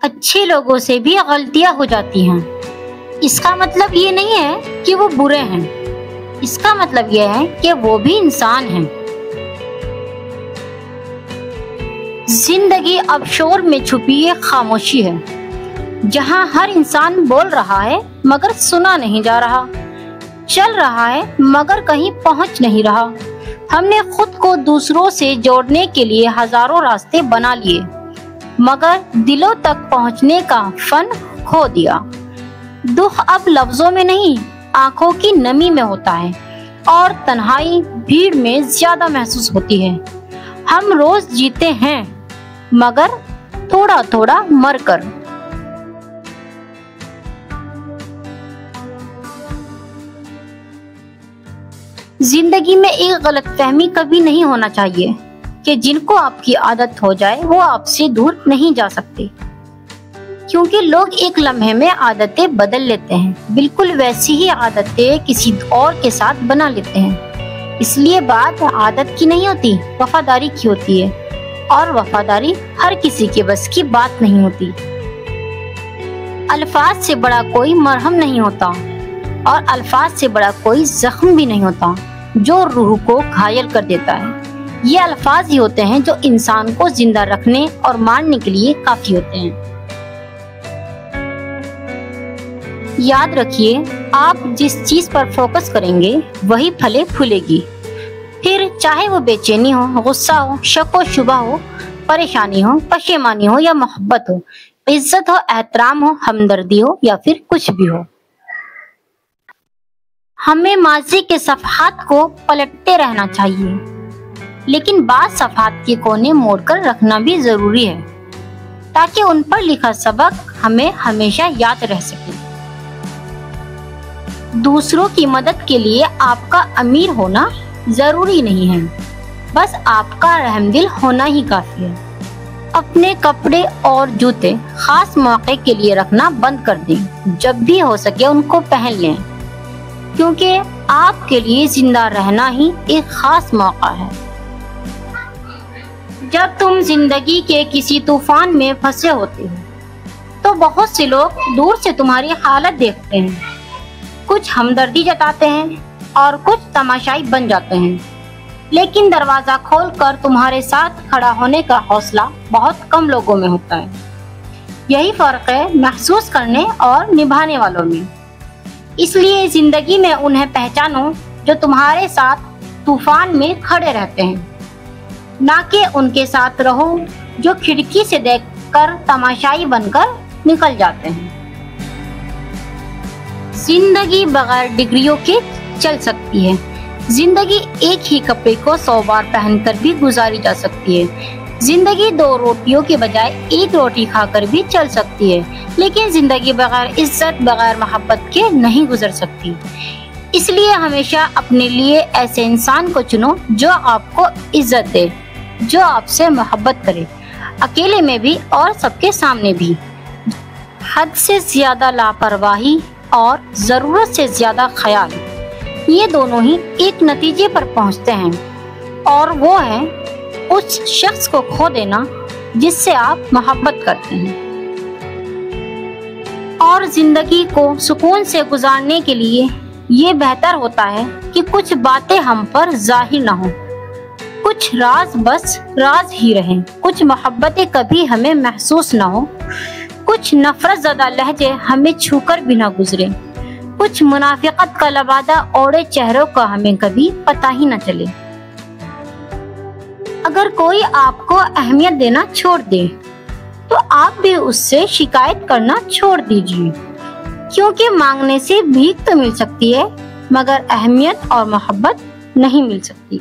اچھے لوگوں سے بھی غلطیاں ہو جاتی ہیں۔ اس کا مطلب یہ نہیں ہے کہ وہ برے ہیں، اس کا مطلب یہ ہے کہ وہ بھی انسان ہیں۔ زندگی اب شور میں چھپی ایک خاموشی ہے، جہاں ہر انسان بول رہا ہے مگر سنا نہیں جا رہا، چل رہا ہے مگر کہیں پہنچ نہیں رہا۔ ہم نے خود کو دوسروں سے جوڑنے کے لیے ہزاروں راستے بنا لیے، مگر دلوں تک پہنچنے کا فن کھو دیا۔ دکھ اب لفظوں میں نہیں، آنکھوں کی نمی میں ہوتا ہے، اور تنہائی بھیڑ میں زیادہ محسوس ہوتی ہے۔ ہم روز جیتے ہیں مگر تھوڑا تھوڑا مر کر۔ زندگی میں ایک غلط فہمی کبھی نہیں ہونا چاہیے کہ جن کو آپ کی عادت ہو جائے وہ آپ سے دور نہیں جا سکتے، کیونکہ لوگ ایک لمحے میں عادتیں بدل لیتے ہیں، بالکل ویسی ہی عادتیں کسی اور کے ساتھ بنا لیتے ہیں۔ اس لیے بات عادت کی نہیں ہوتی، وفاداری کی ہوتی ہے، اور وفاداری ہر کسی کے بس کی بات نہیں ہوتی۔ الفاظ سے بڑا کوئی مرہم نہیں ہوتا، اور الفاظ سے بڑا کوئی زخم بھی نہیں ہوتا جو روح کو گھائل کر دیتا ہے۔ یہ الفاظ ہی ہوتے ہیں جو انسان کو زندہ رکھنے اور مارنے کے لیے کافی ہوتے ہیں۔ یاد رکھیے، آپ جس چیز پر فوکس کریں گے وہی پھلے پھولے گی، پھر چاہے وہ بے چینی ہو، غصہ ہو، شک و شبہ ہو، پریشانی ہو، پشیمانی ہو یا محبت ہو، عزت ہو، احترام ہو، ہمدردی ہو یا پھر کچھ بھی ہو۔ ہمیں ماضی کے صفحات کو پلٹتے رہنا چاہیے، لیکن بعض صفحات کے کونے موڑ کر رکھنا بھی ضروری ہے تاکہ ان پر لکھا سبق ہمیں ہمیشہ یاد رہ سکے۔ دوسروں کی مدد کے لیے آپ کا امیر ہونا ضروری نہیں ہے، بس آپ کا رحم دل ہونا ہی کافی ہے۔ اپنے کپڑے اور جوتے خاص موقع کے لیے رکھنا بند کر دیں، جب بھی ہو سکے ان کو پہن لیں، کیونکہ آپ کے لیے زندہ رہنا ہی ایک خاص موقع ہے۔ جب تم زندگی کے کسی طوفان میں پھنسے ہوتے ہو تو بہت سے لوگ دور سے تمہاری حالت دیکھتے ہیں، کچھ ہمدردی جتاتے ہیں اور کچھ تماشائی بن جاتے ہیں، لیکن دروازہ کھول کر تمہارے ساتھ کھڑا ہونے کا حوصلہ بہت کم لوگوں میں ہوتا ہے۔ یہی فرق ہے محسوس کرنے اور نبھانے والوں میں۔ اس لیے زندگی میں انہیں پہچانو جو تمہارے ساتھ طوفان میں کھڑے رہتے ہیں، نہ کہ ان کے ساتھ رہو جو کھڑکی سے دیکھ کر تماشائی بن کر نکل جاتے ہیں۔ زندگی بغیر ڈگریوں کے چل سکتی ہے۔ زندگی ایک ہی کپڑے کو 100 بار پہن کر بھی گزاری جا سکتی ہے۔ زندگی 2 روٹیوں کے بجائے 1 روٹی کھا کر بھی چل سکتی ہے، لیکن زندگی بغیر عزت، بغیر محبت کے نہیں گزر سکتی۔ اس لیے ہمیشہ اپنے لیے ایسے انسان کو چنو جو آپ کو عزت دے، جو آپ سے محبت کرے، اکیلے میں بھی اور سب کے سامنے بھی۔ حد سے زیادہ لاپرواہی اور ضرورت سے زیادہ خیال، یہ دونوں ہی ایک نتیجے پر پہنچتے ہیں، اور وہ ہے اس شخص کو کھو دینا جس سے آپ محبت کرتے ہیں۔ اور زندگی کو سکون سے گزارنے کے لیے یہ بہتر ہوتا ہے کہ کچھ باتیں ہم پر ظاہر نہ ہوں، کچھ راز بس راز ہی رہیں، کچھ محبتیں کبھی ہمیں محسوس نہ ہو، کچھ نفرت زدہ لہجے ہمیں چھو کر بھی نہ گزرے، کچھ منافقت کا لبادہ اوڑے چہروں کا ہمیں کبھی پتہ ہی نہ چلے۔ اگر کوئی آپ کو اہمیت دینا چھوڑ دے تو آپ بھی اس سے شکایت کرنا چھوڑ دیجیے، کیونکہ مانگنے سے بھیک تو مل سکتی ہے مگر اہمیت اور محبت نہیں مل سکتی۔